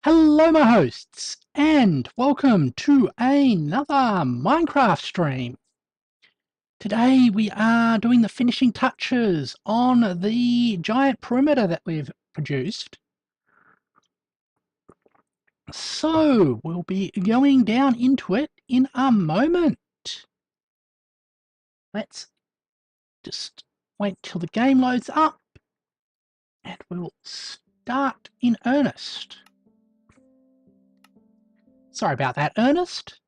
Hello my hosts and welcome to another Minecraft stream. Today we are doing the finishing touches on the giant perimeter that we've produced. So we'll be going down into it in a moment. Let's just wait till the game loads up and we'll start in earnest. Sorry about that, Ernest.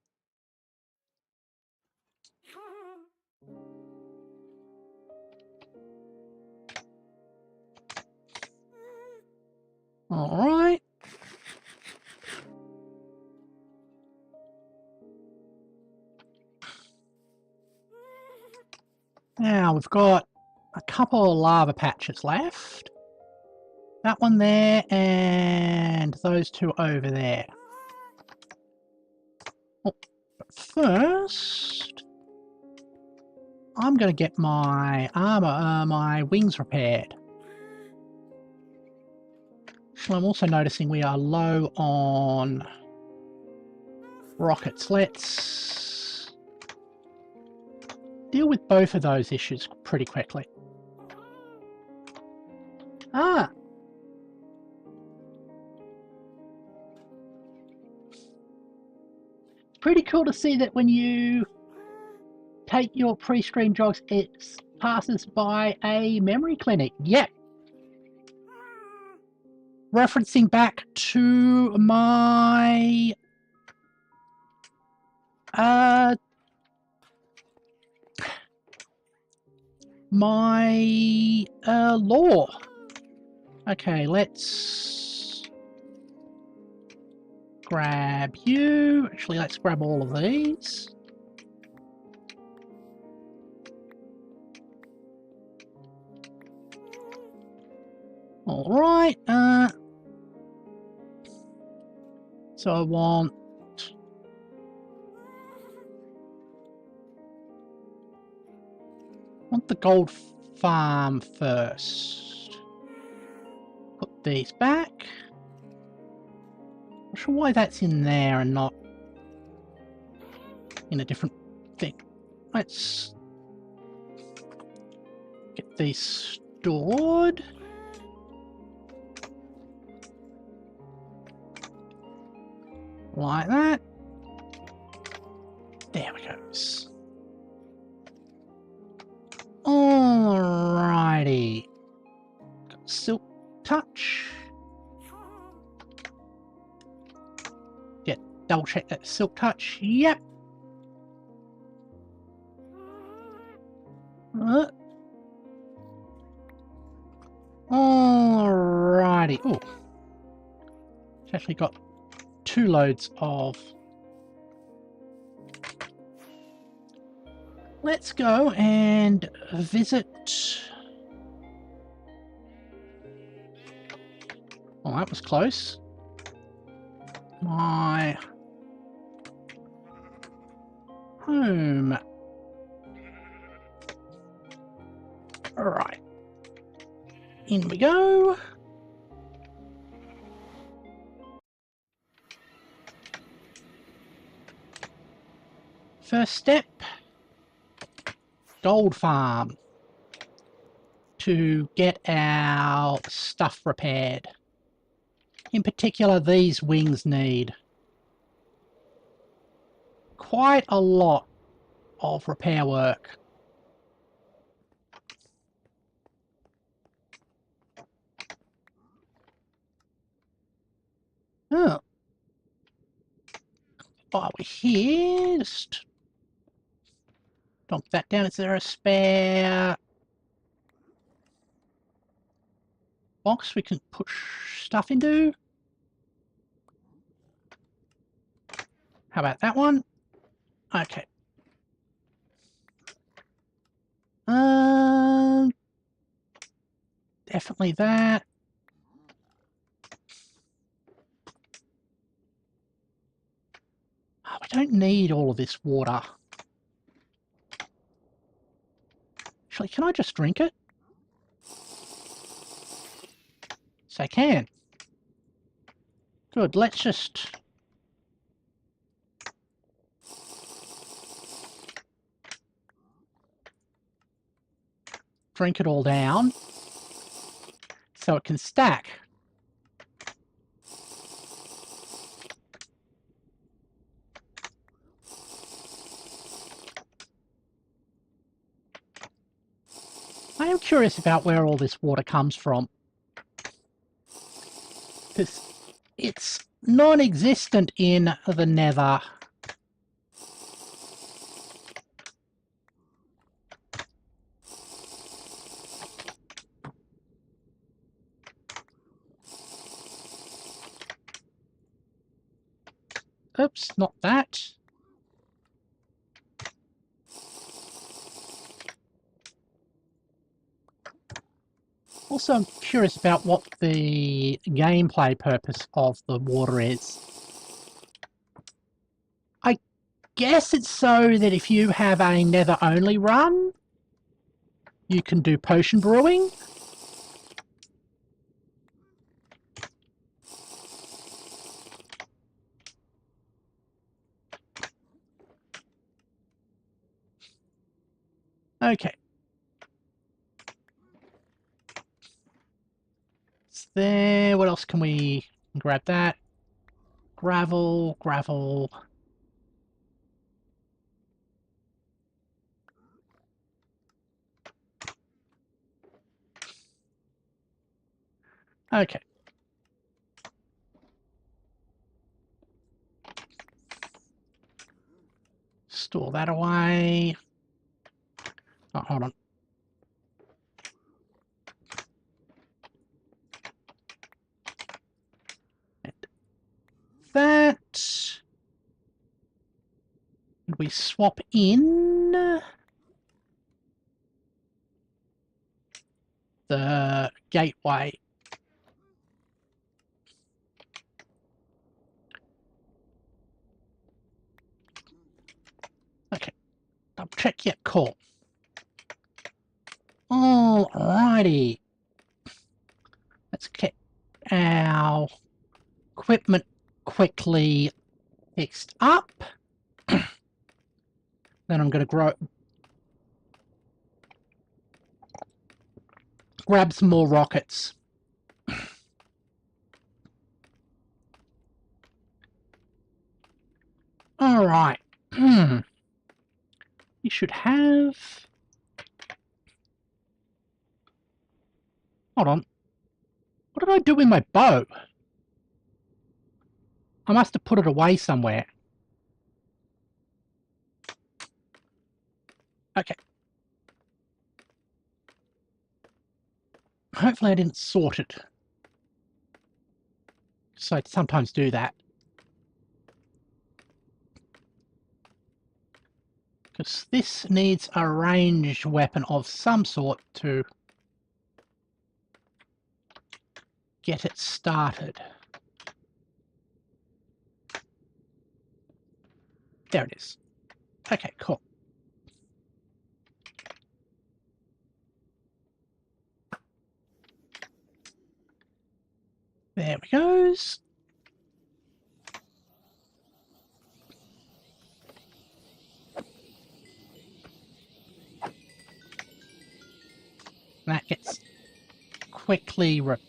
All right. Now we've got a couple of lava patches left. That one there and those two over there. Oh, but first, I'm going to get my armor, my wings repaired. So I'm also noticing we are low on rockets. Let's deal with both of those issues pretty quickly. Pretty cool to see that when you take your pre-stream jogs, it passes by a memory clinic. Yep. Referencing back to my lore. Okay, let's grab you. Actually, let's grab all of these. All right. So I want the gold farm first. Put these back. Not sure why that's in there and not in a different thing. Let's get these stored. Like that. There we go. Alrighty. Silk touch. Yeah, double check that silk touch. Yep. Alrighty. Oh, it's actually got 2 loads of. Let's go and visit. Oh, that was close. My home. All right. In we go. First step. Gold farm to get our stuff repaired. In particular, these wings need quite a lot of repair work. Oh. While we're here, just dump that down. Is there a spare box we can push stuff into? How about that one? Okay. Definitely that. Oh, we don't need all of this water. Actually, can I just drink it? Yes, I can. Good, let's just... drink it all down so it can stack. I am curious about where all this water comes from, because it's non-existent in the Nether. Oops, not that. Also, I'm curious about what the gameplay purpose of the water is. I guess it's so that if you have a Nether-only run, you can do potion brewing. Okay. It's there. What else can we grab? That gravel, gravel. Okay. Store that away. Oh, hold on. And that. And we swap in the gateway. Okay. Double check. Yep, cool. Alrighty. Let's get our equipment quickly fixed up. Then I'm going to grab some more rockets. Alright. You should have... Hold on. What did I do with my bow? I must have put it away somewhere. Okay. Hopefully I didn't sort it. So I sometimes do that. Because this needs a ranged weapon of some sort to get it started. There it is. Okay, cool. There we goes. That gets quickly repaired.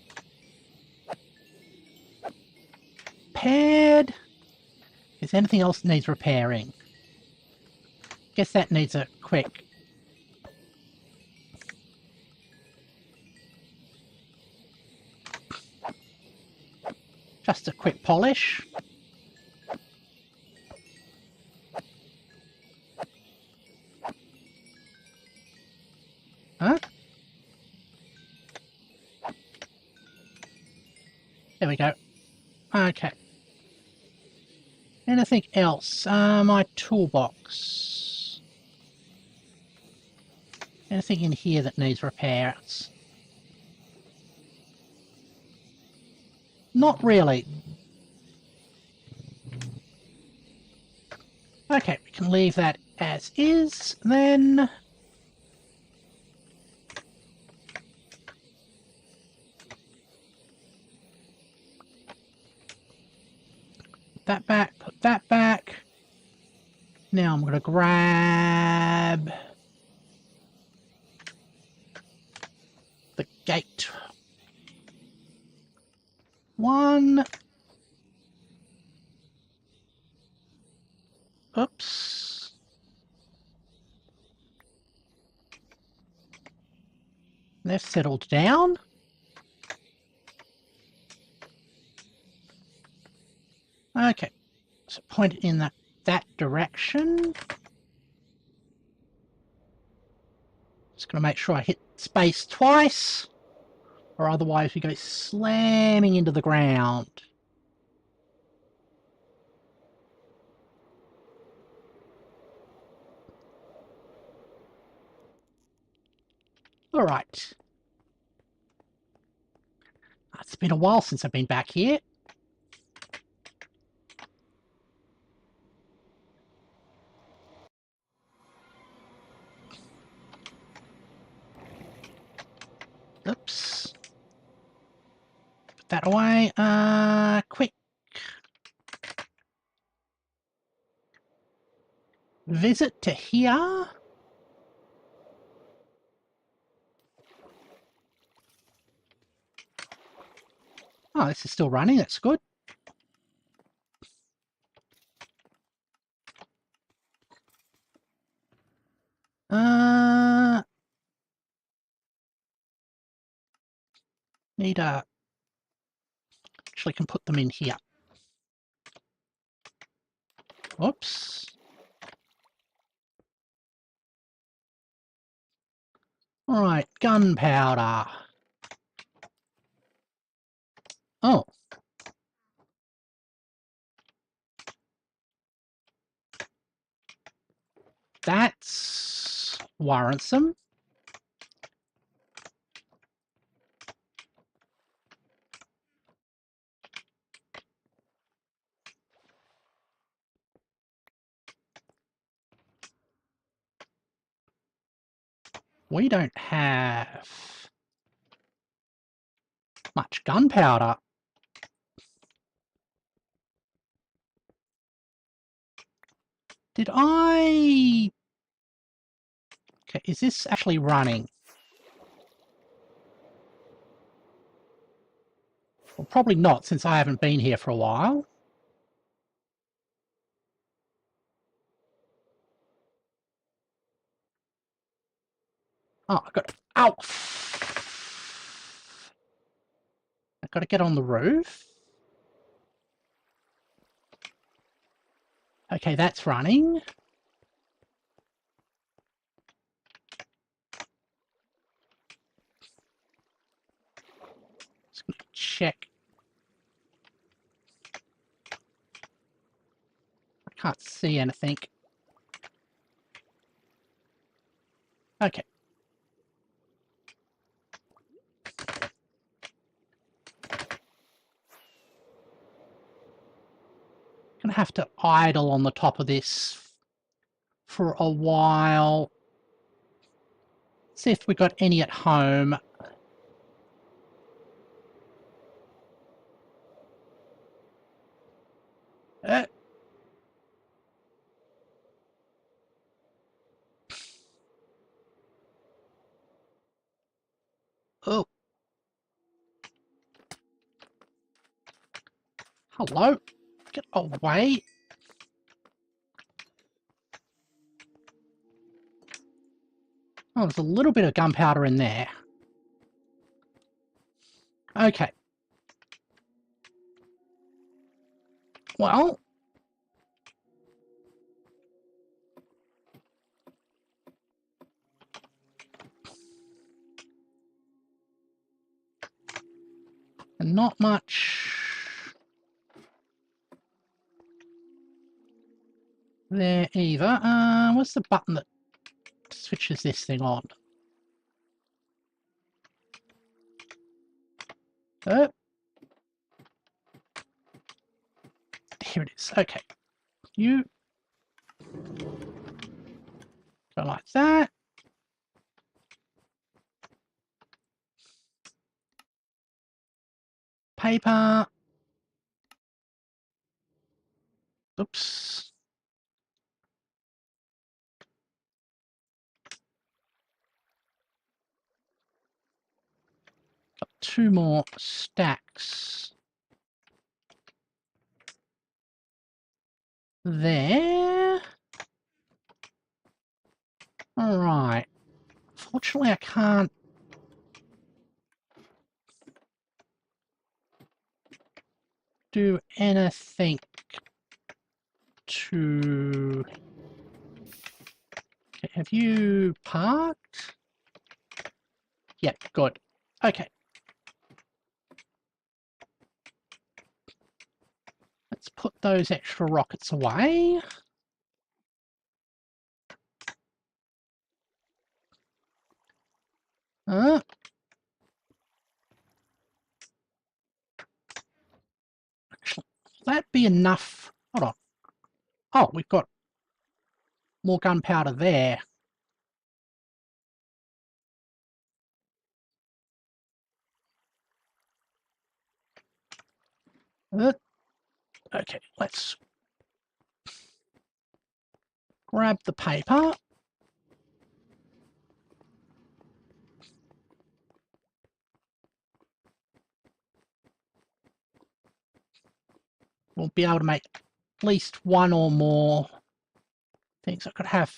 Is anything else that needs repairing? Guess that needs a quick... just a quick polish. Huh? There we go. Okay. Anything else? My toolbox. Anything in here that needs repairs? Not really. Okay, we can leave that as is, then. that back, put that back. Now I'm going to grab the gate. One. Oops. They've settled down. Okay. So point it in that direction. Just going to make sure I hit space twice, or otherwise we go slamming into the ground. All right. It's been a while since I've been back here. Oops. Put that away. Quick. Visit to here. Oh, this is still running. That's good. Need a... Actually, can put them in here. Whoops. All right, gunpowder. Oh. That's worrisome. We don't have much gunpowder. Did I... Okay, is this actually running? Well, probably not, since I haven't been here for a while. Oh, I got... Ow! I've got to get on the roof. Okay, that's running. Just gonna check. I can't see anything. Okay. Gonna have to idle on the top of this for a while. See if we got any at home. Oh. Hello? Get away. Oh, there's a little bit of gunpowder in there. Okay. Well... Not much there either. What's the button that switches this thing on? Oh. Here it is. Okay. You go like that. Paper. Oops. Got 2 more stacks. There. All right. Fortunately, I can't do anything to... Okay, have you parked? Yeah, good. Okay. Let's put those extra rockets away. Actually, will that be enough? Hold on. Oh, we've got more gunpowder there. Okay, let's grab the paper. We'll be able to make at least 1 or more things I could have.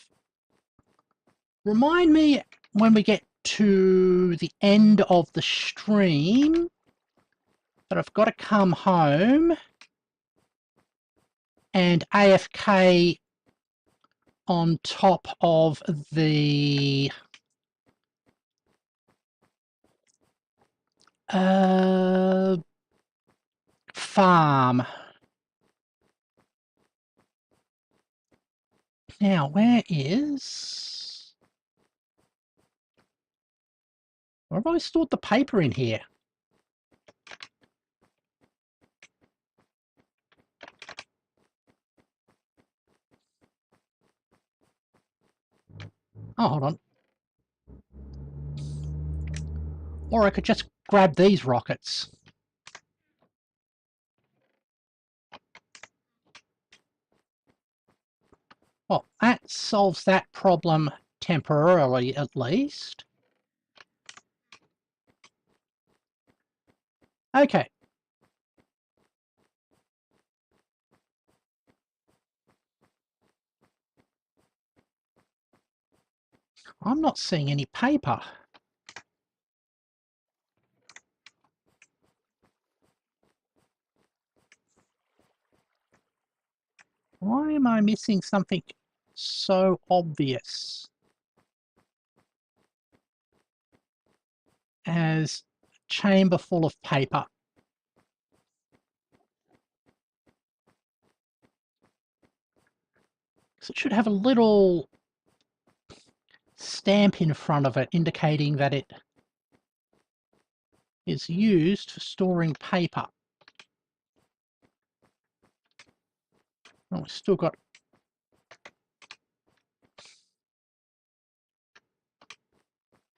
Remind me when we get to the end of the stream that I've got to come home and AFK on top of the farm. Now, where have I stored the paper in here? Oh, hold on. Or I could just grab these rockets. Well, that solves that problem temporarily, at least. Okay. I'm not seeing any paper. Why am I missing something so obvious as a chamber full of paper? So it should have a little stamp in front of it indicating that it is used for storing paper. Oh, we've still got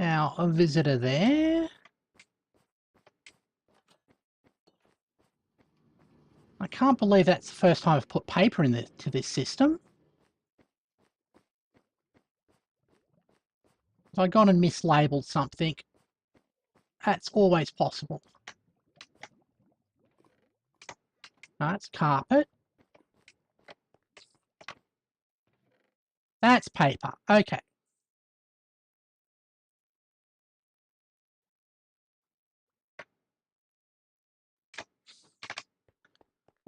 our visitor there. I can't believe that's the first time I've put paper into this system. If I've gone and mislabeled something, that's always possible. That's carpet. That's paper. Okay.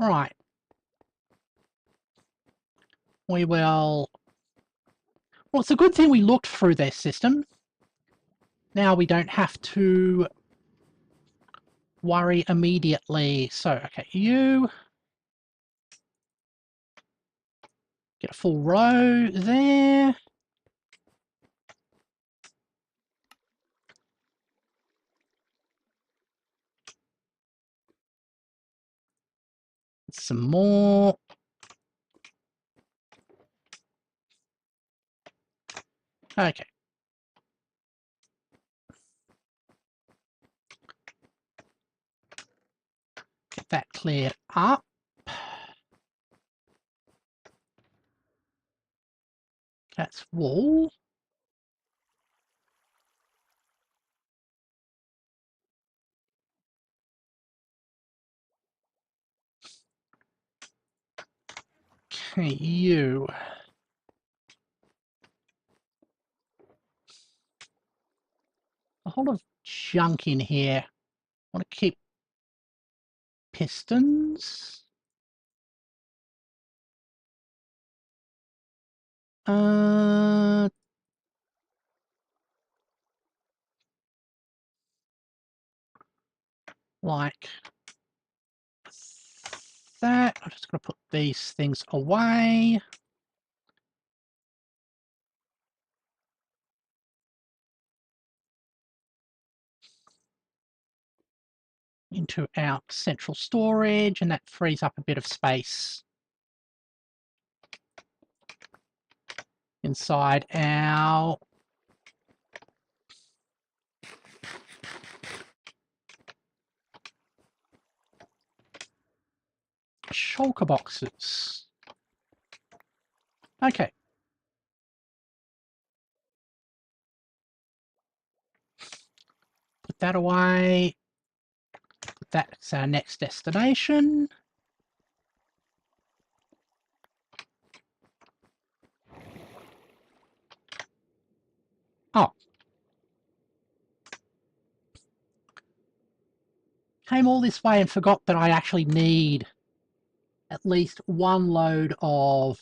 Right. We will... Well, it's a good thing we looked through their system. Now we don't have to worry immediately. So, okay, you get a full row there. Some more. Okay. Get that cleared up. wall. Okay, you. A whole lot of junk in here. I want to keep pistons. Like that. I'm just going to put these things away. Into our central storage, and that frees up a bit of space inside our shulker boxes. Okay. Put that away. That's our next destination. Oh. Came all this way and forgot that I actually need at least one load of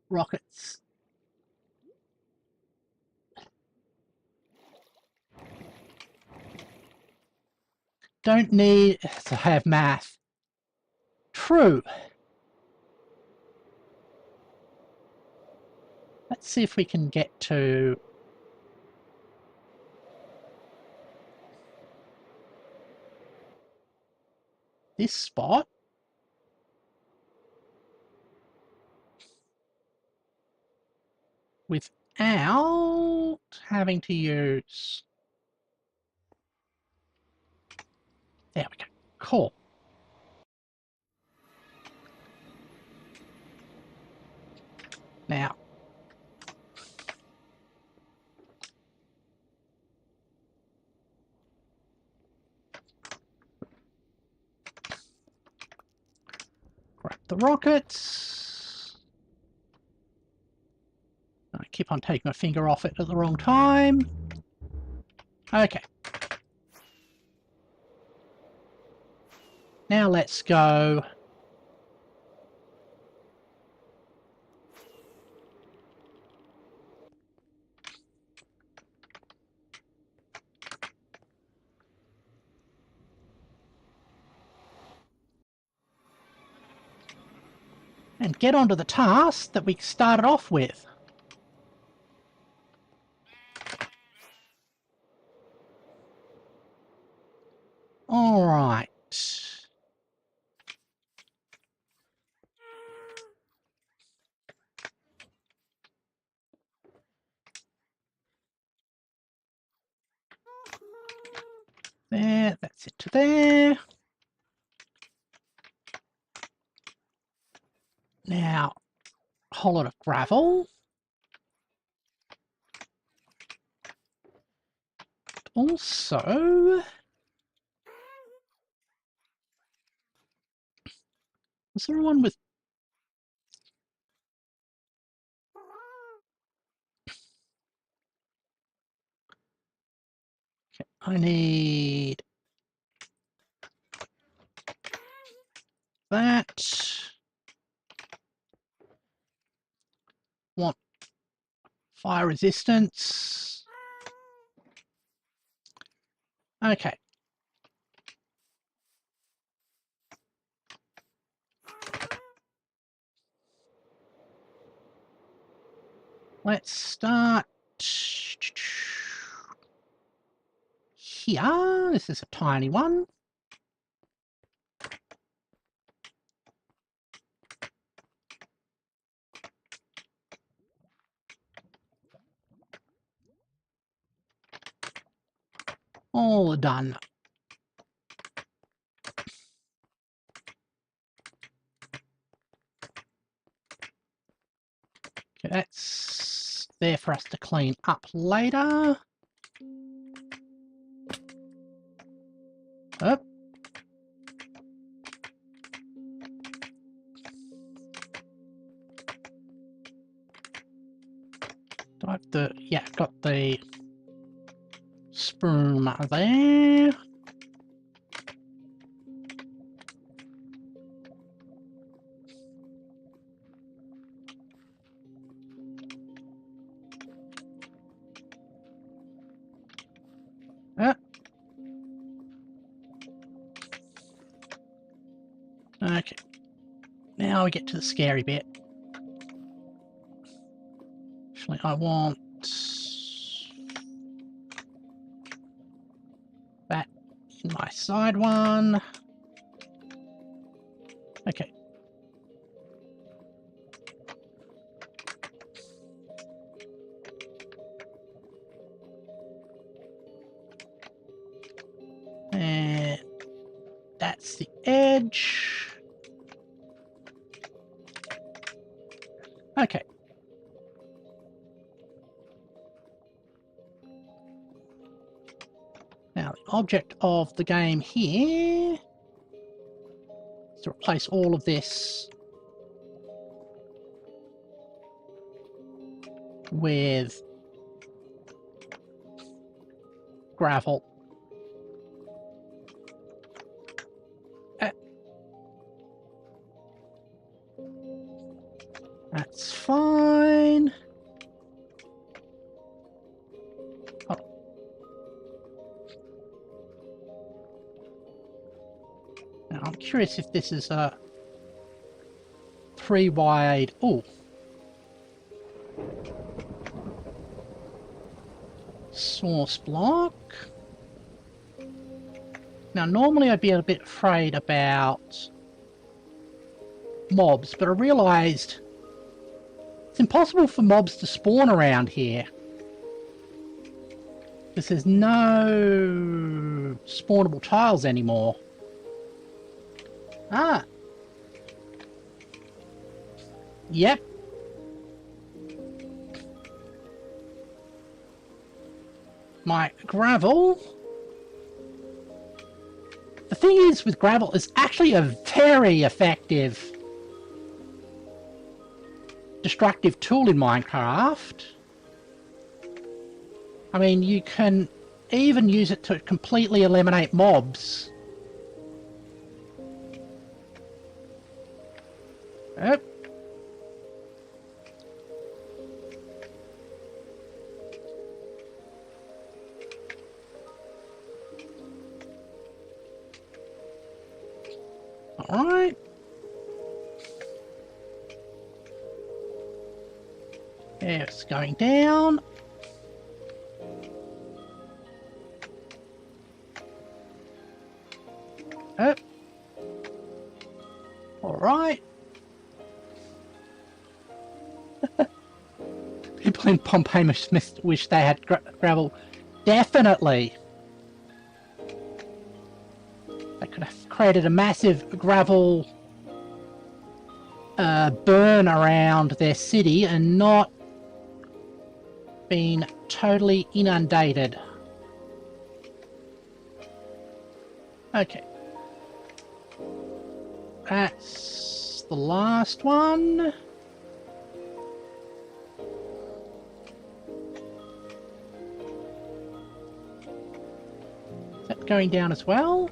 rockets. Don't need to have math. True. Let's see if we can get to this spot without having to use... There we go. Cool. Now, grab the rockets. I keep on taking my finger off it at the wrong time. Okay. Now let's go. And get onto the task that we started off with. All right. There, that's it to there. Now, a whole lot of gravel. Also, is there one with... Okay, I need that. Want fire resistance. Okay. Let's start here. This is a tiny one. All done. Okay, that's there for us to clean up later. Up. Do I have the... yeah, got the spoon there. Okay. Now we get to the scary bit. Actually, I want that in my side one. Okay. And that's the edge. Okay. Now, the object of the game here is to replace all of this with gravel. That's fine. Oh. Now, I'm curious if this is a pre-wired... oh. Source block. Now, normally I'd be a bit afraid about mobs, but I realised it's impossible for mobs to spawn around here. Because there's no spawnable tiles anymore. Ah. Yep. My gravel. The thing is with gravel, it's actually a very effective destructive tool in Minecraft. I mean, you can even use it to completely eliminate mobs. Yep. Alright. Yeah, it's going down. Up. Alright. People in Pompeii must wish they had gravel. Definitely. They could have created a massive gravel burn around their city and not been totally inundated. Okay. That's the last one. Is that going down as well?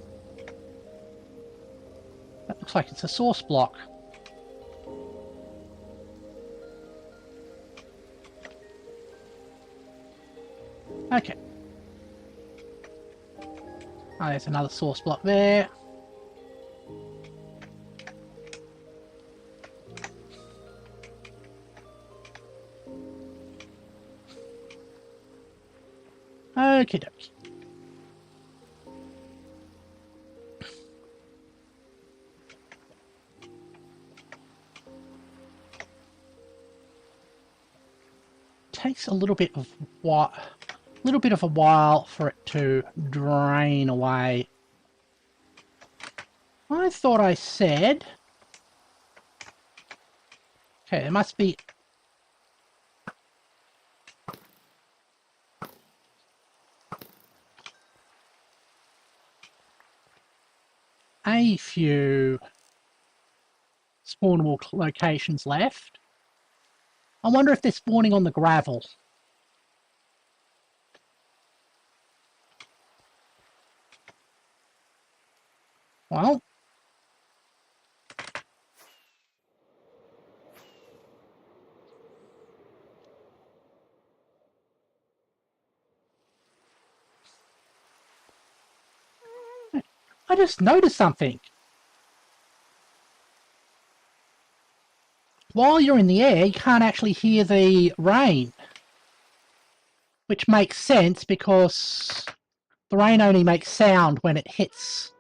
That looks like it's a source block. Okay. Oh, there's another source block there. Okie dokie. Takes a little bit of a while for it to drain away. I thought I said... okay, there must be a few spawnable locations left. I wonder if they're spawning on the gravel. Well, I just noticed something. While you're in the air, you can't actually hear the rain. Which makes sense because the rain only makes sound when it hits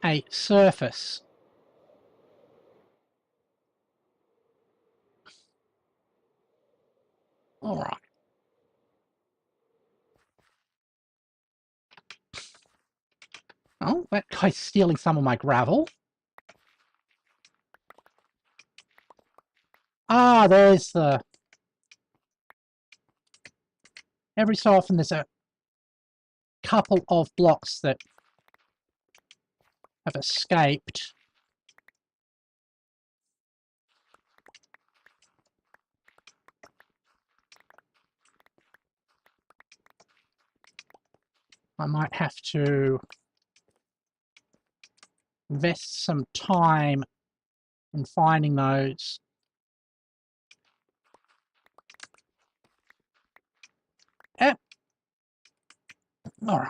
a surface. Alright. Oh, that guy's stealing some of my gravel. Ah, there's the... Every so often there's a couple of blocks that have escaped. I might have to invest some time in finding those. Yep. All right.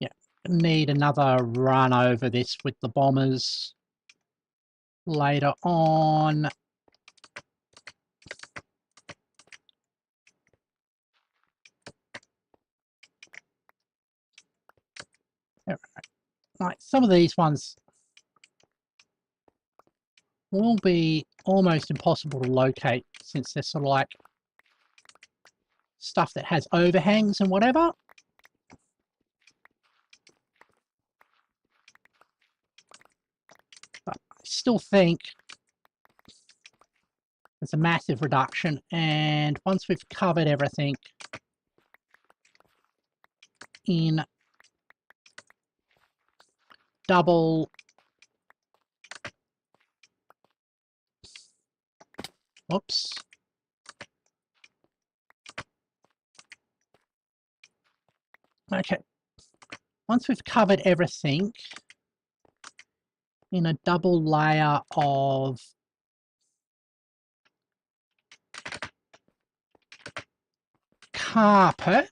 Yeah, need another run over this with the bombers later on. Like some of these ones will be almost impossible to locate since they're sort of like stuff that has overhangs and whatever. But I still think there's a massive reduction, and once we've covered everything in double... Whoops. Okay. Once we've covered everything in a double layer of carpet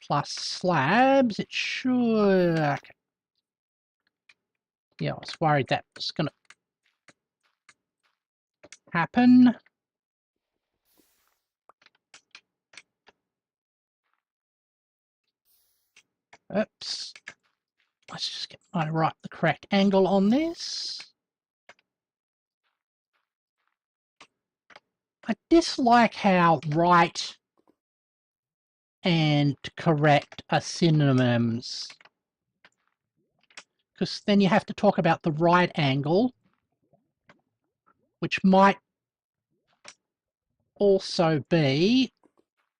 plus slabs, it should... Okay. Yeah, I was worried that was going to happen. Oops. Let's just get the correct angle on this. I dislike how right and correct are synonyms, because then you have to talk about the right angle, which might also be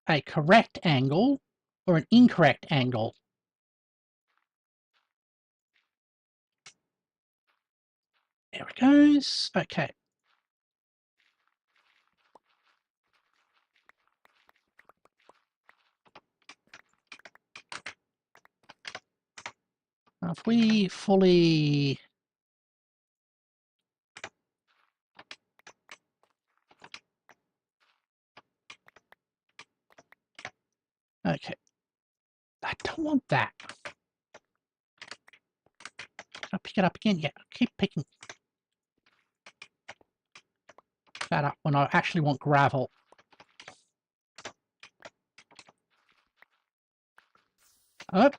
a correct angle or an incorrect angle. There it goes. Okay. Now if we fully... Okay. I don't want that. I'll pick it up again. Yeah, keep picking that up when I actually want gravel. Oh.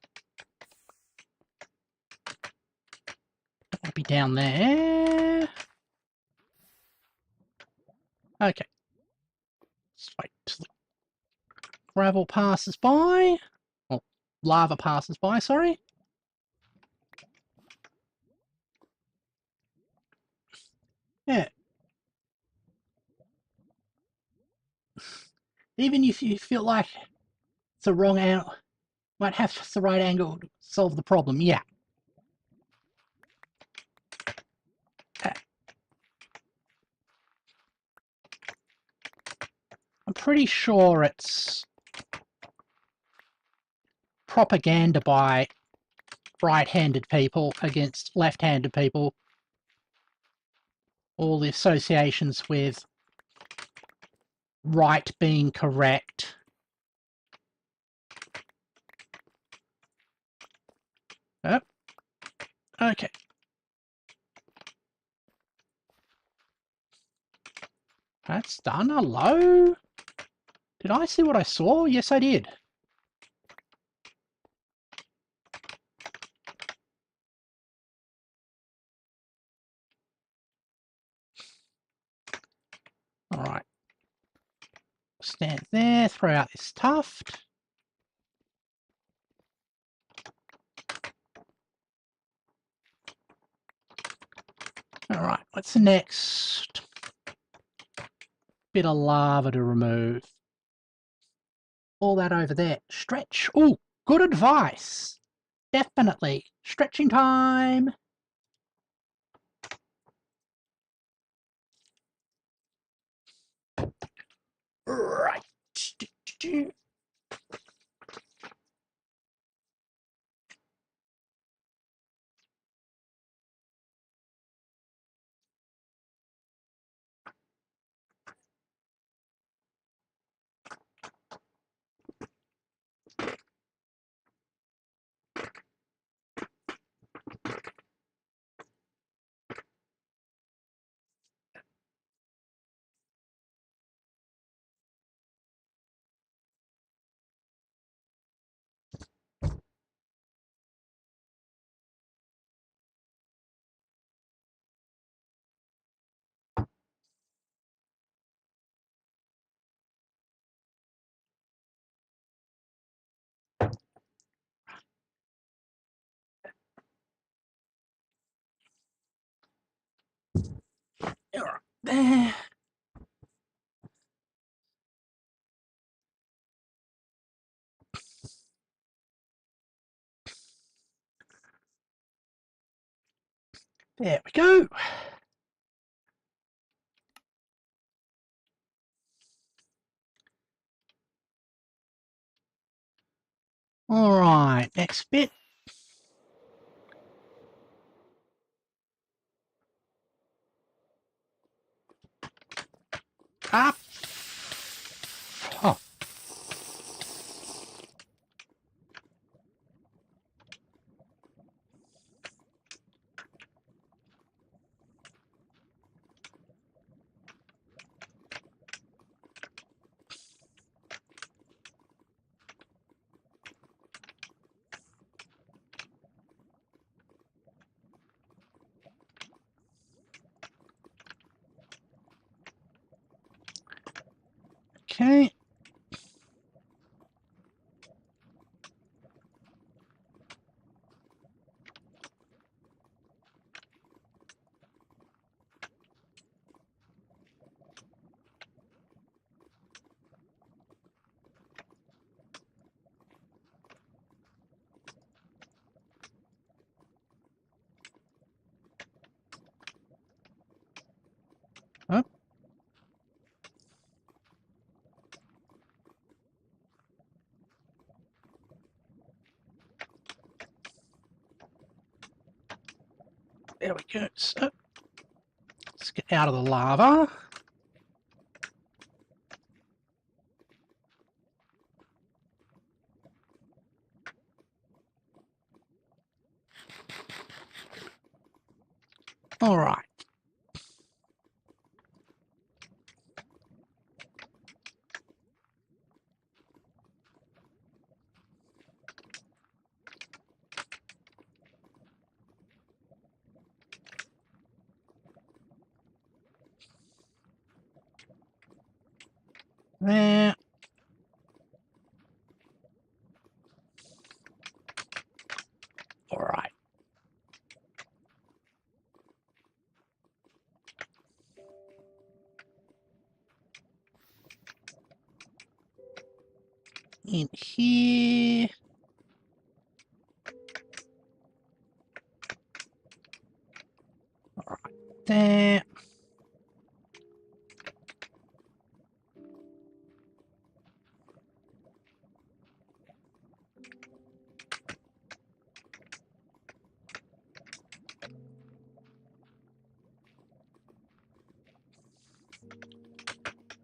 That'll be down there. Okay. Let's wait till the gravel passes by. Or lava passes by, sorry. Yeah. Even if you feel like it's the wrong angle, might have the right angle to solve the problem. Yeah. I'm pretty sure it's propaganda by right-handed people against left-handed people. All the associations with right being correct. Oh, okay. That's done. Hello? Did I see what I saw? Yes, I did. All right. Stand there, throw out this tuft. All right, what's the next bit of lava to remove? All that over there. Stretch. Oh, good advice. Definitely. Stretching time. Right. There. There we go. All right, next bit. Up. Oh. Okay. Oh. There we go. So, let's get out of the lava. All right. There. All right. in here. All right, there.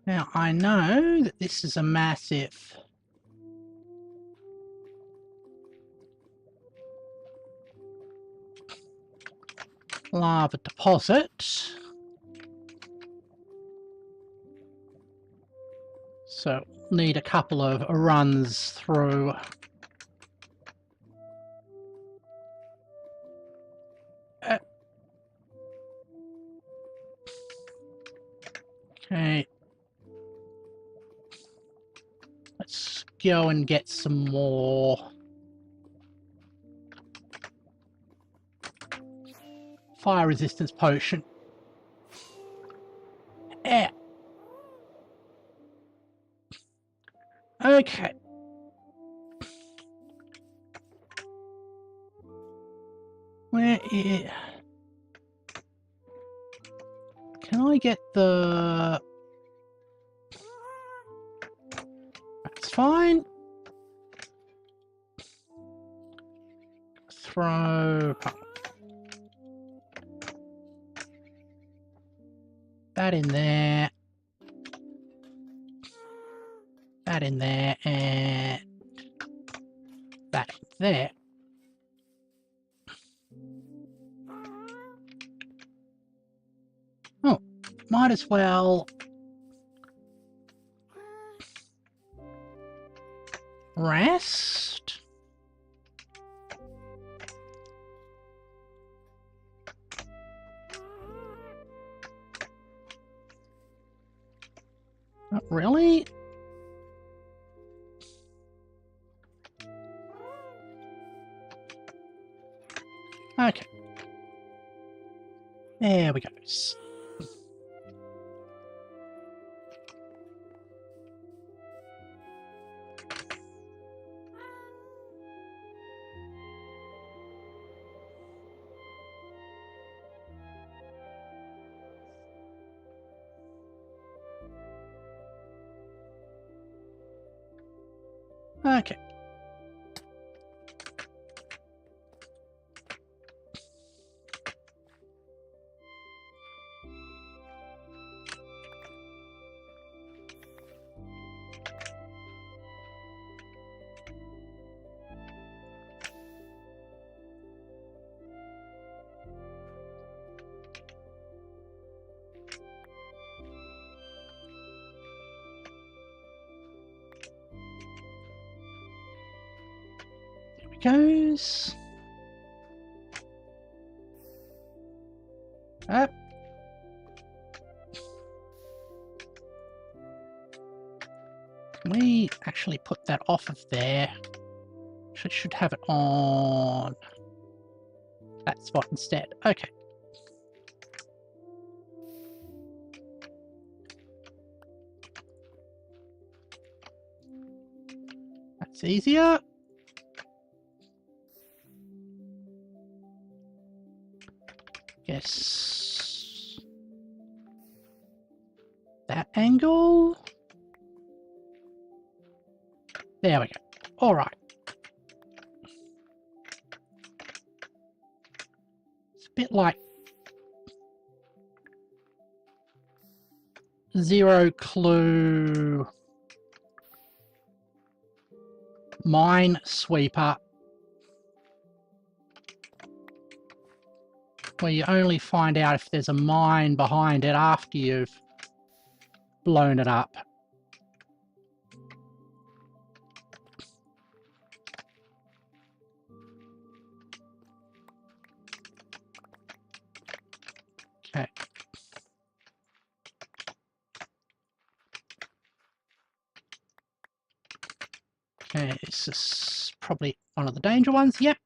Now, I know that this is a massive lava deposit. So, need a couple of runs through. Okay. Let's go and get some more fire resistance potion. Yeah. Okay. Where is... Can I get the... That's fine. Throw... that in there. That in there, and... that in there. Oh, might as well... rest? Not really? Okay. There we go. Okay. Goes up. Can we actually put that off of there? Should have it on that spot instead. Okay. That's easier. Guess that angle. There we go. All right. It's a bit like zero clue Minesweeper, where you only find out if there's a mine behind it after you've blown it up. Okay. Okay, this is probably one of the danger ones. Yep.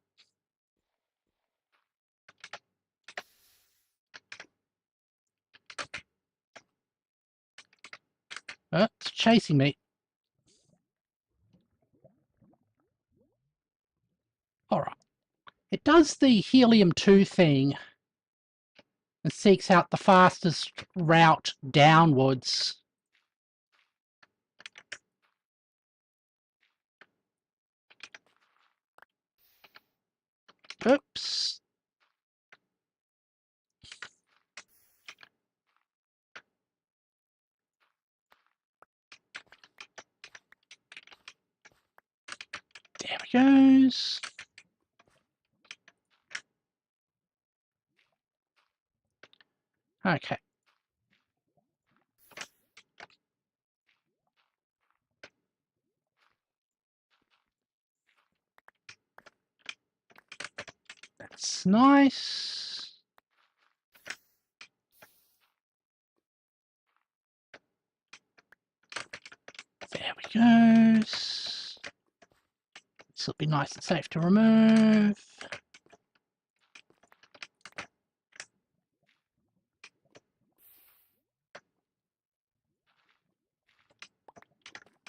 It's chasing me. does the helium-2 thing and seeks out the fastest route downwards. Oops. There we goes. Okay. That's nice. There we go. This will be nice and safe to remove.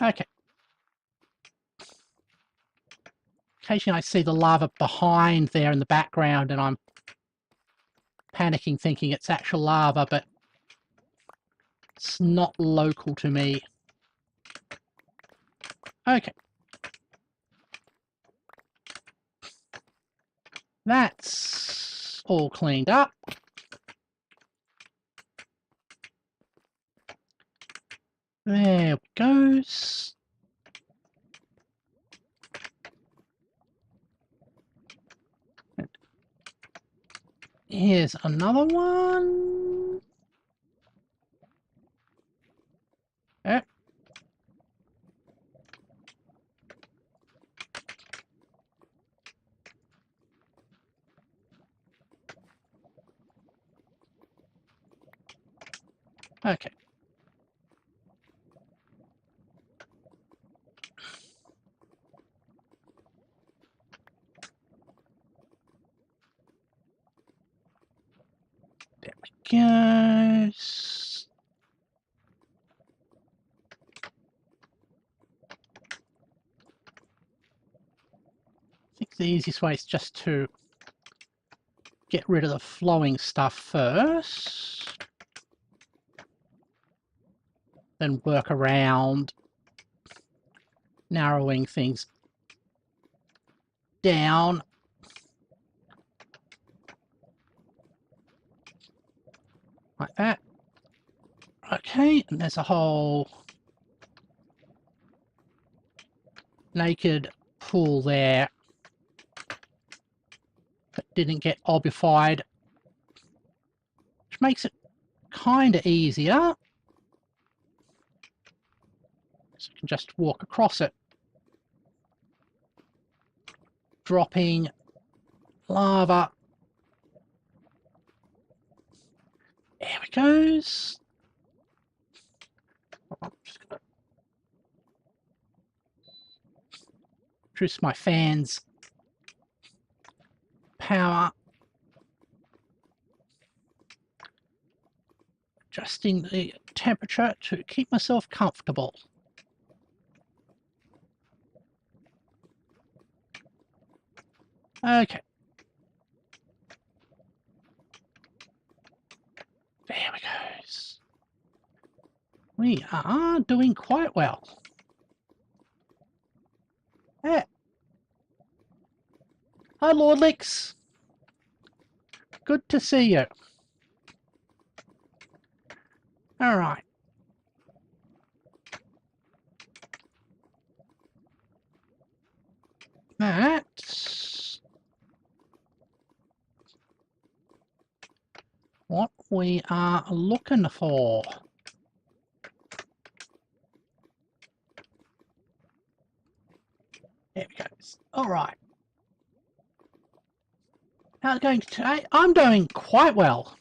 Okay. Occasionally I see the lava behind there in the background and I'm panicking thinking it's actual lava, but it's not local to me. Okay. That's all cleaned up. There it goes. Here's another one. Yep. Okay. There we go. I think the easiest way is just to get rid of the flowing stuff first, then work around narrowing things down. Like that. Okay, and there's a whole naked pool there that didn't get obified, which makes it kind of easier. So you can just walk across it, dropping lava. There we goes. I'm just going to reduce my fan's power. Adjusting the temperature to keep myself comfortable. Okay. There we go. We are doing quite well. Yeah. Hi, Lordlix. Good to see you. All right. That's what we are looking for. There we go. All right. How's it going today? I'm doing quite well.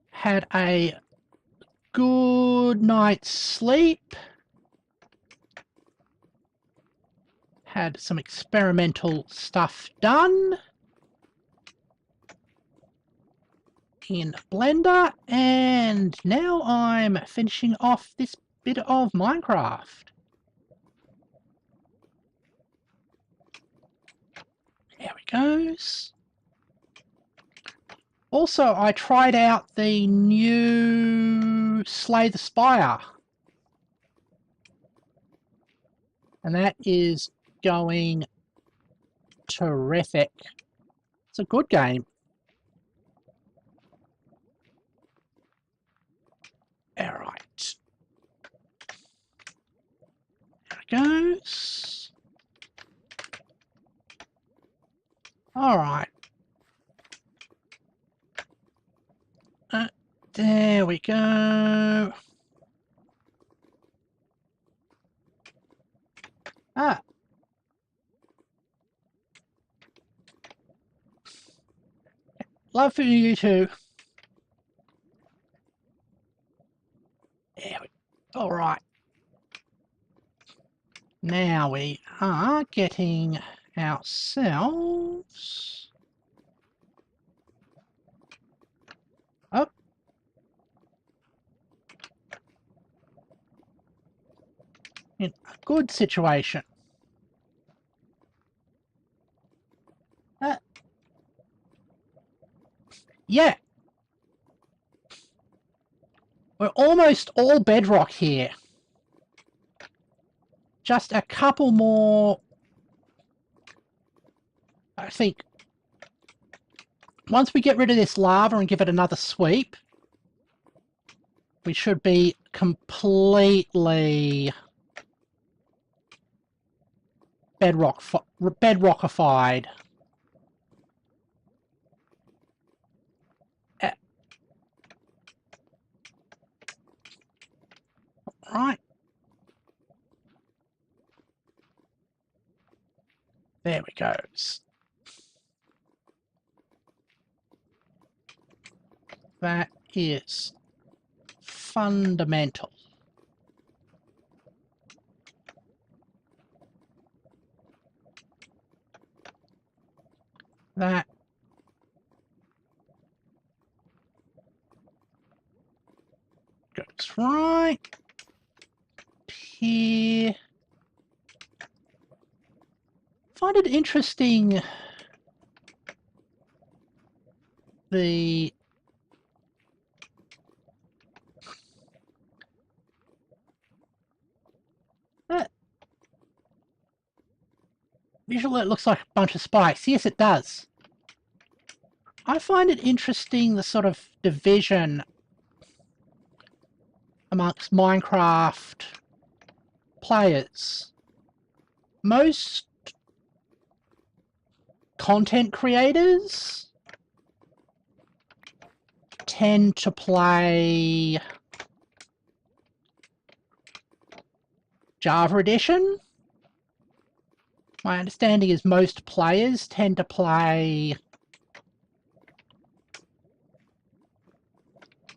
Had a good night's sleep. Had some experimental stuff done in Blender, and now I'm finishing off this bit of Minecraft. There we goes. Also, I tried out the new Slay the Spire. And that is going terrific. It's a good game. All right. There it goes. All right. There we go. Ah. Love for you too. There we go. All right. Now we are getting ourselves up. In a good situation. Yeah. We're almost all bedrock here. Just a couple more. I think once we get rid of this lava and give it another sweep, we should be completely bedrockified. Right. There we go. That is fundamental. That goes right here. Find it interesting the visually it looks like a bunch of spikes. Yes, it does. I find it interesting the sort of division amongst Minecraft players. Most content creators tend to play Java Edition. My understanding is most players tend to play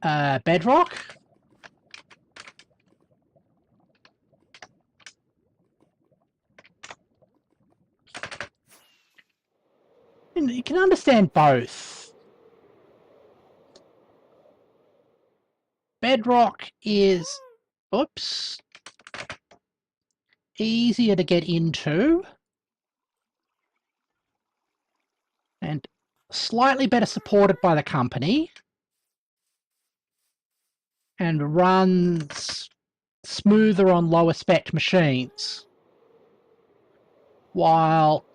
Bedrock. And you can understand both. Bedrock is, oops, easier to get into and slightly better supported by the company and runs smoother on lower spec machines, while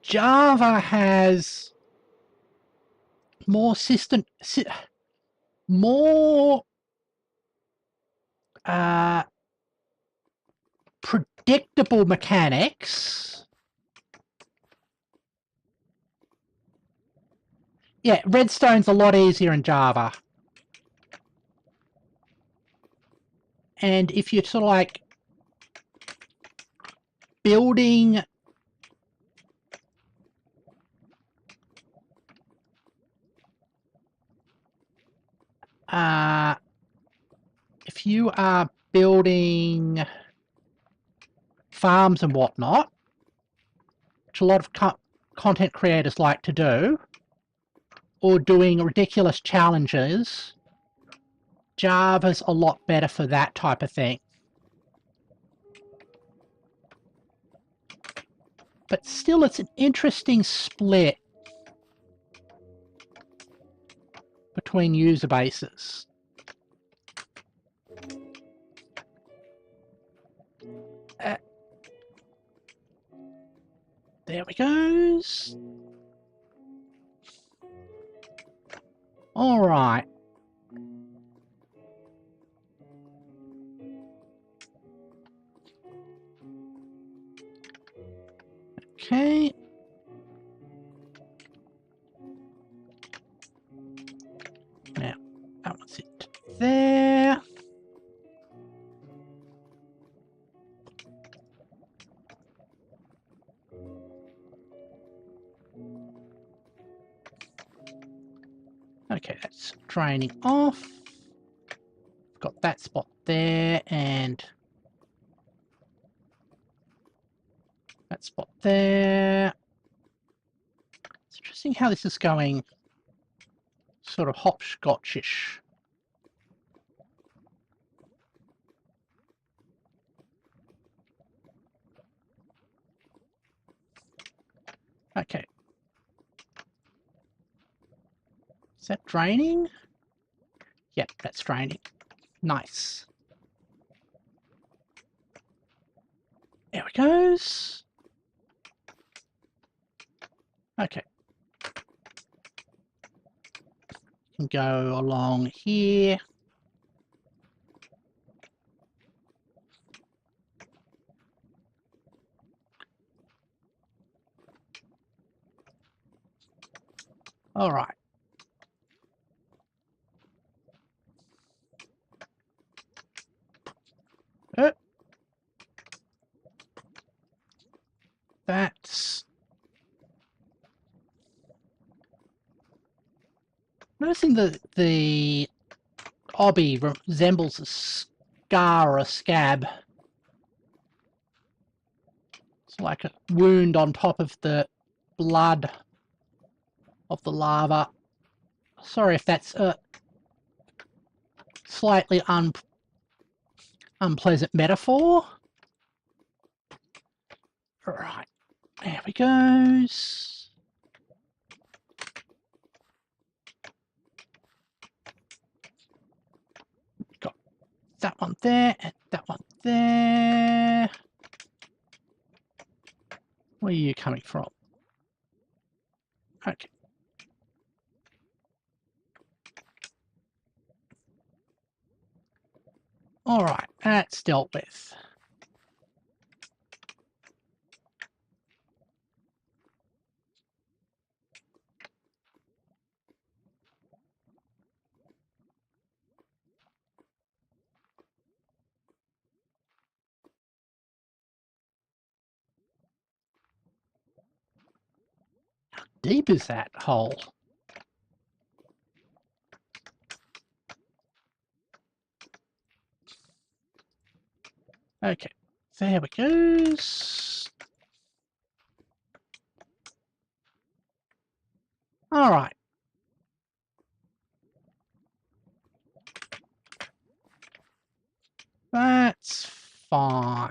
Java has more predictable mechanics. Yeah, redstone's a lot easier in Java. And if you're sort of like building if you are building farms and whatnot, which a lot of content creators like to do, or doing ridiculous challenges, Java's a lot better for that type of thing. But still, it's an interesting split between user bases. There we go. All right. Okay. Now, that one's it there. Okay, that's draining off. Got that spot there and that spot there. It's interesting how this is going sort of hopscotchish. Okay. Is that draining? Yep, that's draining. Nice. There it goes. Okay. Can go along here. All right. That's... Noticing the obby resembles a scar or a scab. It's like a wound on top of the blood of the lava. Sorry if that's a slightly unpleasant metaphor. Right, there we go. Got that one there and that one there. Where are you coming from? Okay. All right, that's dealt with. How deep is that hole? Okay, there we go. All right. That's fine.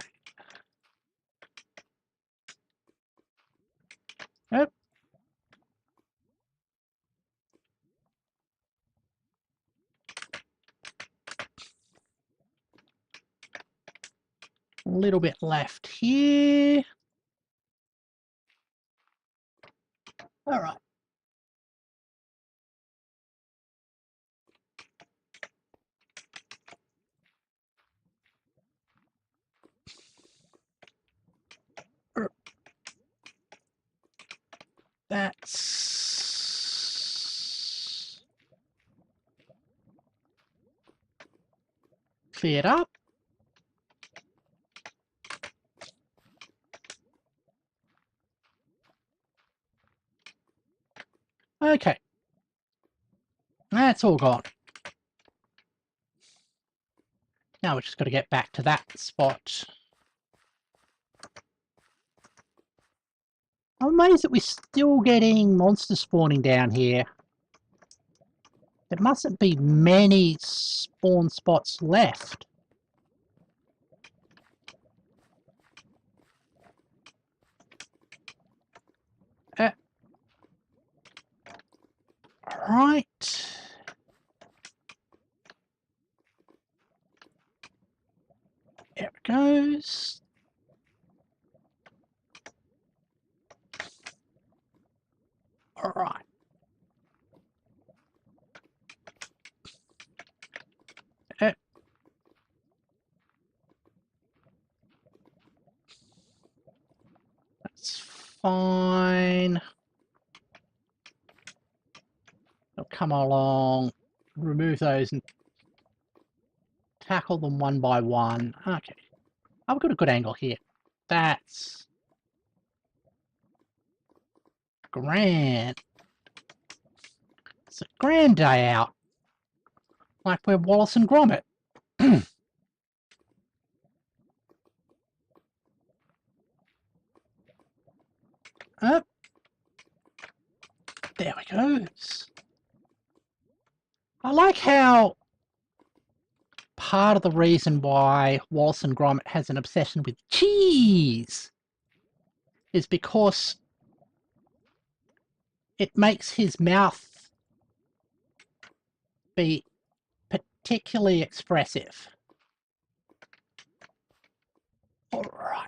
Yep. A little bit left here. All right. That's cleared up. Okay. That's all gone. Now we're just got to get back to that spot. I'm amazed that we're still getting monsters spawning down here. There mustn't be many spawn spots left. Right. There it goes. All right. That's fine. They'll come along, remove those and tackle them one by one. Okay. I've got a good angle here. That's grand. It's a grand day out. Like we're Wallace and Gromit. Up. There we goes. I like how part of the reason why Wallace and Gromit has an obsession with cheese is because it makes his mouth be particularly expressive. All right.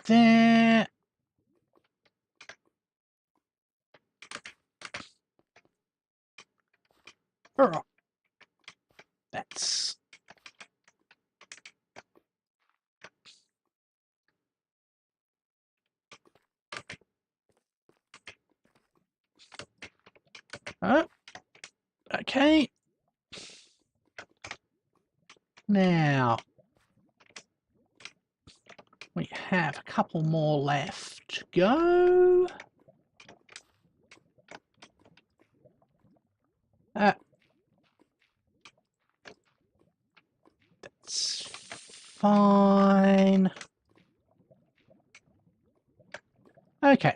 There. All right. That's... Oh. Okay. Now, we have a couple more left to go. That's fine. Okay.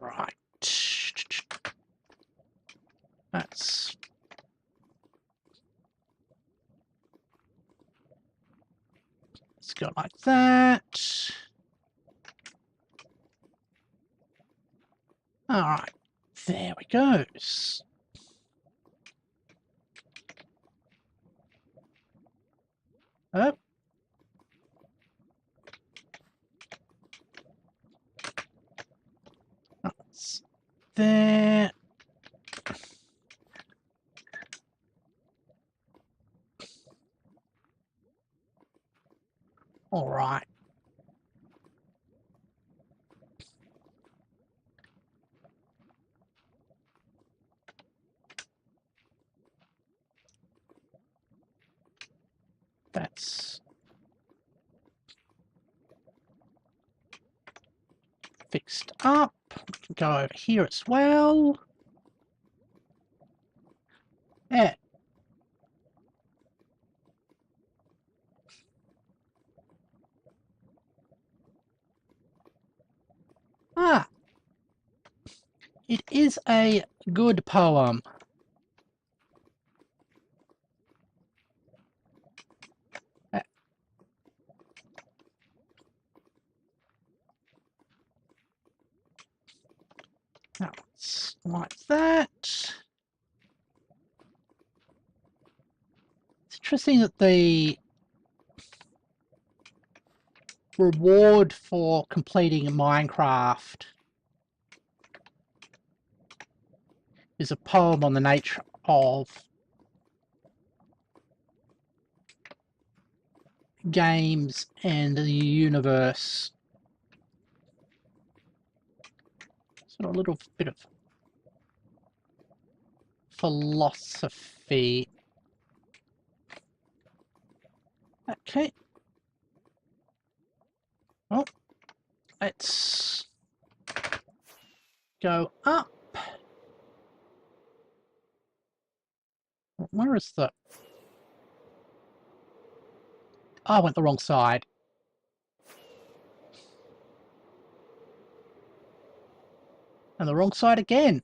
Right. That's... Let's go like that. All right. There we goes. Up. That's there. All right. That's fixed up. Go over here as well. Yeah. Ah. It is a good poem. That's like that. It's interesting that the reward for completing Minecraft is a poem on the nature of games and the universe. Sort of a little bit of philosophy. Okay. Well, let's go up. Where is the... Oh, I went the wrong side. And the wrong side again.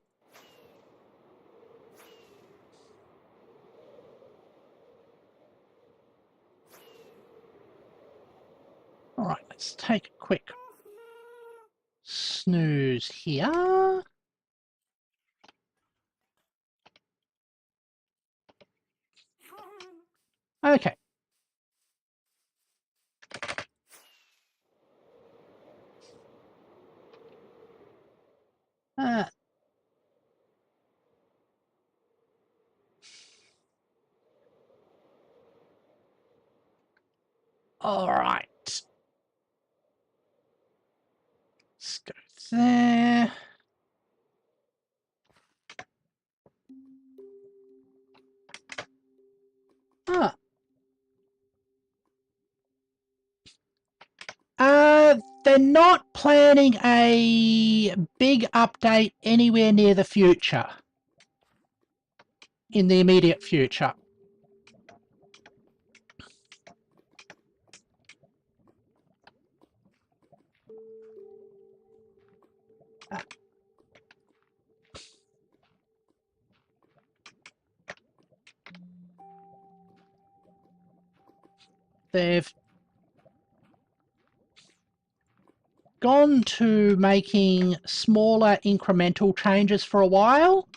All right, let's take a quick snooze here. Okay. All right. Let's go there. Ah. They're not planning a big update anywhere near the future. In the immediate future. They've gone to making smaller incremental changes for a while,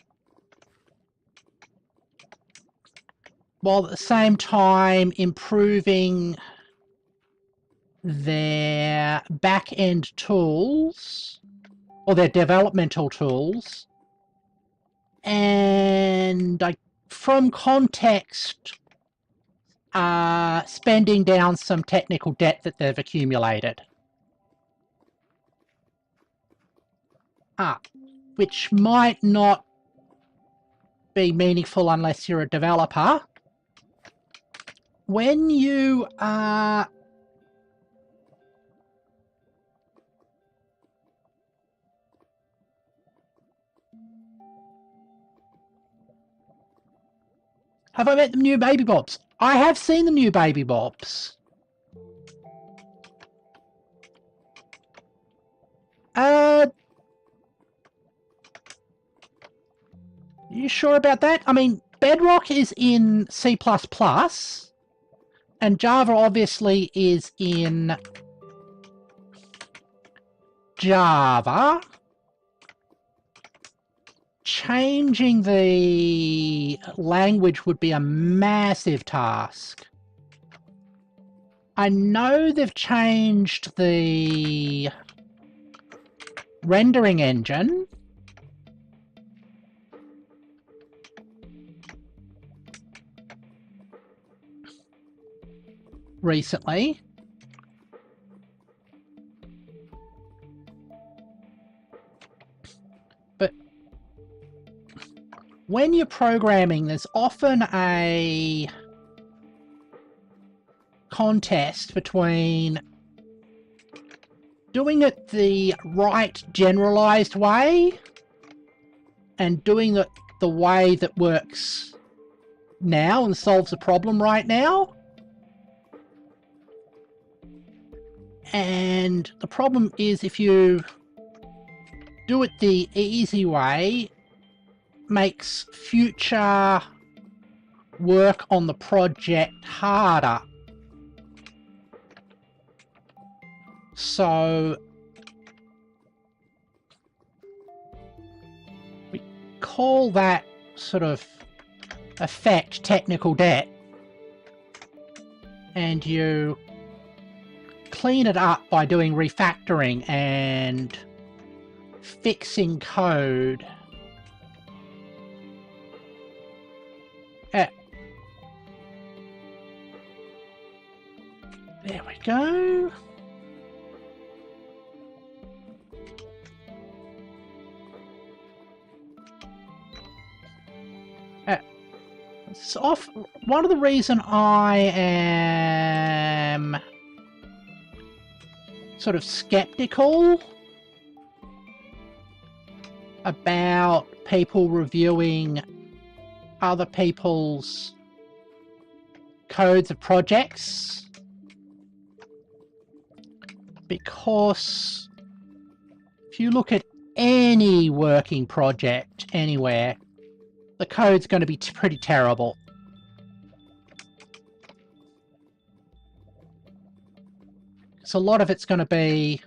while at the same time improving their back-end tools, or their developmental tools, and from context, spending down some technical debt that they've accumulated. Which might not be meaningful unless you're a developer. When you are have I met the new Baby Bobs? I have seen the new Baby Bobs. You sure about that? I mean, Bedrock is in C++, and Java obviously is in Java. Changing the language would be a massive task. I know they've changed the rendering engine. Recently. But when you're programming, there's often a contest between doing it the right generalized way and doing it the way that works now and solves a problem right now. And the problem is if you do it the easy way, makes future work on the project harder. So we call that sort of effect technical debt, and you clean it up by doing refactoring and fixing code. There we go. It's off. One of the reasons I am sort of skeptical about people reviewing other people's codes of projects Because if you look at any working project anywhere, the code's going to be pretty terrible. So a lot of it's going to be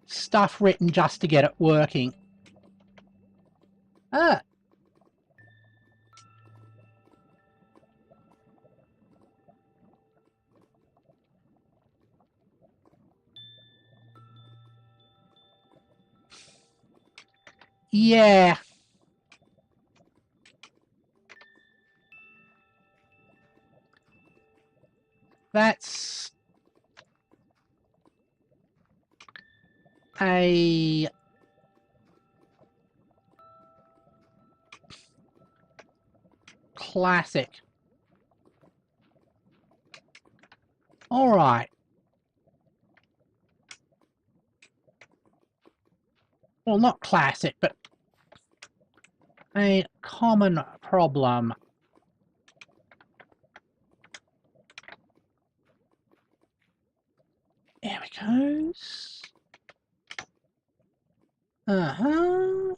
stuff written just to get it working. Ah. Yeah. That's a classic. All right. Well, not classic, but a common problem. There we go. Uh-huh.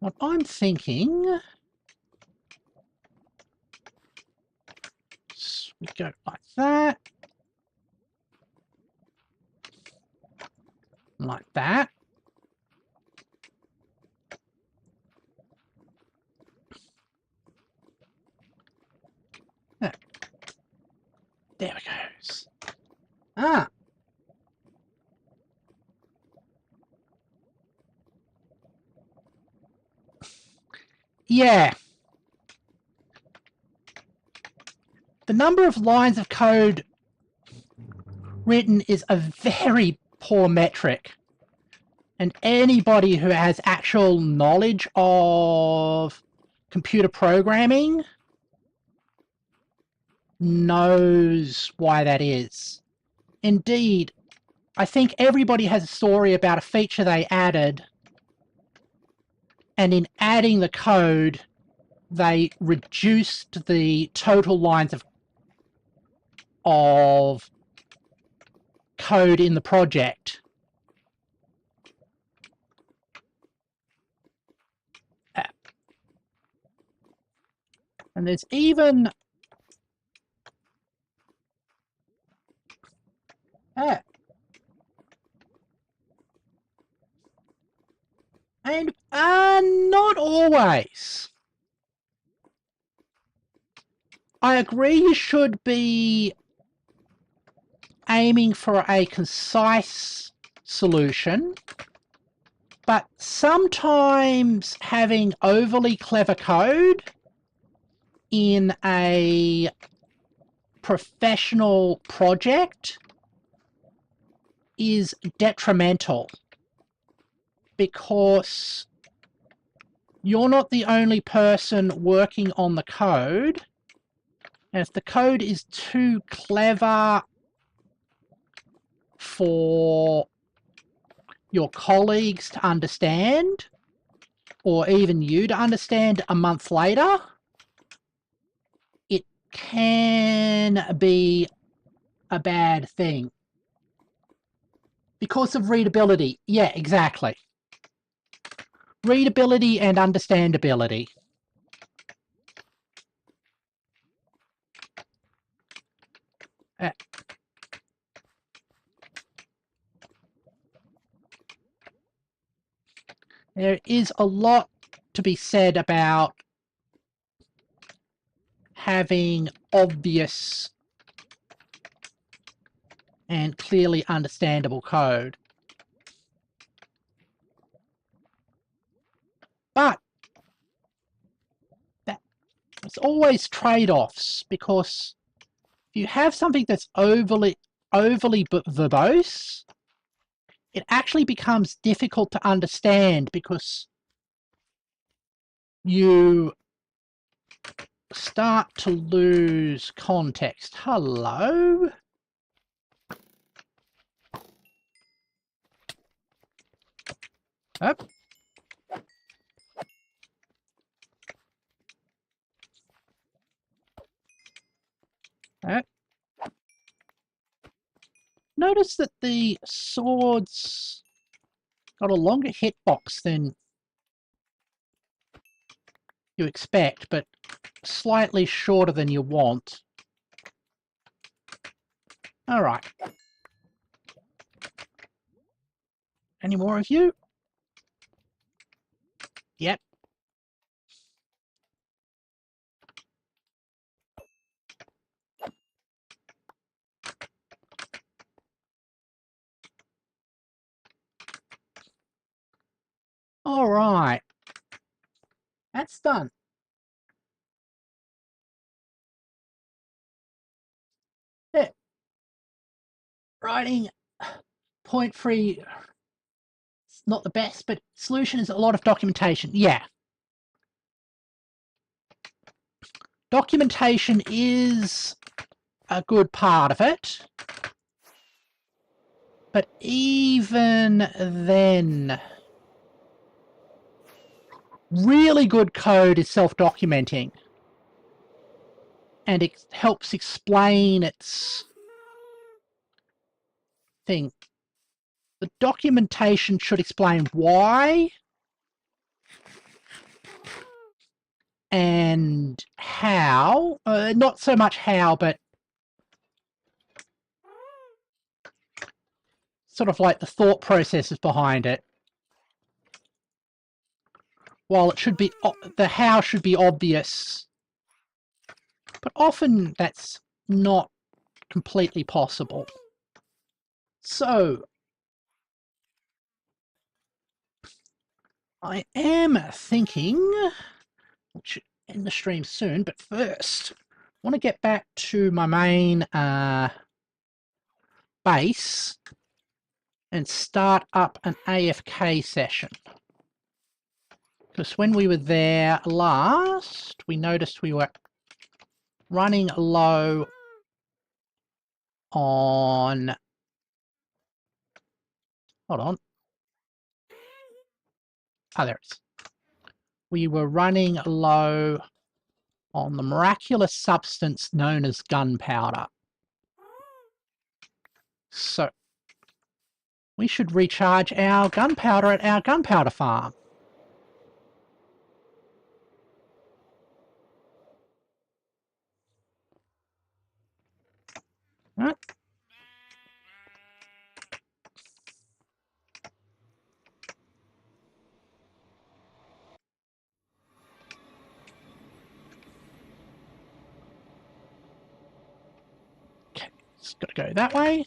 What I'm thinking... we go like that. Like that. There we go. Ah. Yeah. The number of lines of code written is a very poor metric. And anybody who has actual knowledge of computer programming knows why that is. Indeed, I think everybody has a story about a feature they added, and in adding the code, they reduced the total lines of code in the project. And there's even... and not always. I agree you should be aiming for a concise solution, but sometimes having overly clever code in a professional project is detrimental, because you're not the only person working on the code, and if the code is too clever for your colleagues to understand, or even you to understand a month later, it can be a bad thing. Because of readability. Yeah, exactly. Readability and understandability. There is a lot to be said about having obvious and clearly understandable code. But there's always trade-offs, because if you have something that's overly verbose, it actually becomes difficult to understand, because you start to lose context. Hello? Oh. notice that the sword's got a longer hitbox than you expect, but slightly shorter than you want. Alright. Any more of you? Yep. Alright. That's done. Yeah. Writing point free, it's not the best, but solution is a lot of documentation. Yeah. Documentation is a good part of it. But even then, really good code is self-documenting. And it helps explain its thing. The documentation should explain why and how. Not so much how, but sort of like the thought processes behind it. While it should be, the how should be obvious. But often that's not completely possible. So, I am thinking, which end the stream soon, but first, I want to get back to my main base and start up an AFK session. Because when we were there last, we noticed we were running low on... Hold on. Oh, there it is. We were running low on the miraculous substance known as gunpowder. So, we should recharge our gunpowder at our gunpowder farm. Right. Okay, it's got to go that way.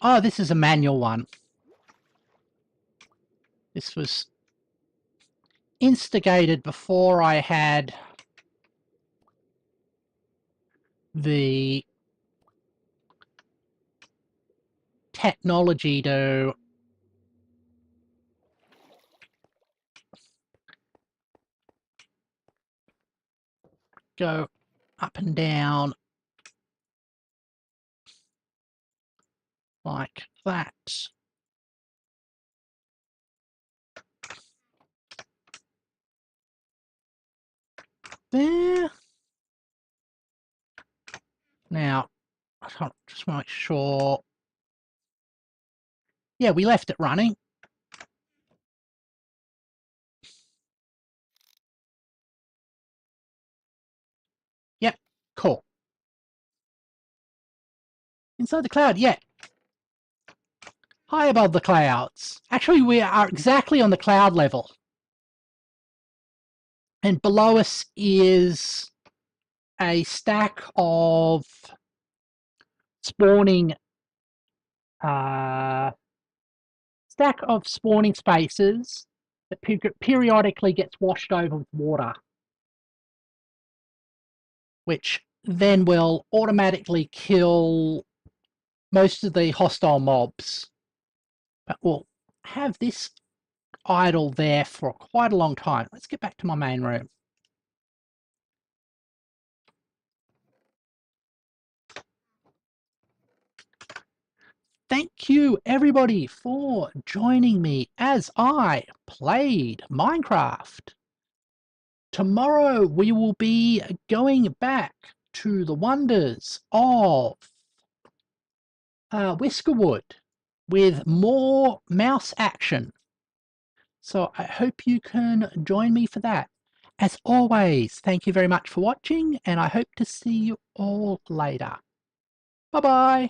Oh, this is a manual one. This was instigated before I had the technology to go up and down like that. There. Now, I just want to make sure. Yeah, we left it running. Yep, cool. Inside the cloud, yeah. High above the clouds. Actually, we are exactly on the cloud level. And below us is a stack of spawning spaces that periodically gets washed over with water, which then will automatically kill most of the hostile mobs. But we'll have this idle there for quite a long time. Let's get back to my main room. Thank you everybody for joining me as I played Minecraft. Tomorrow we will be going back to the wonders of Whiskerwood with more mouse action. So I hope you can join me for that. As always, thank you very much for watching, and I hope to see you all later. Bye-bye.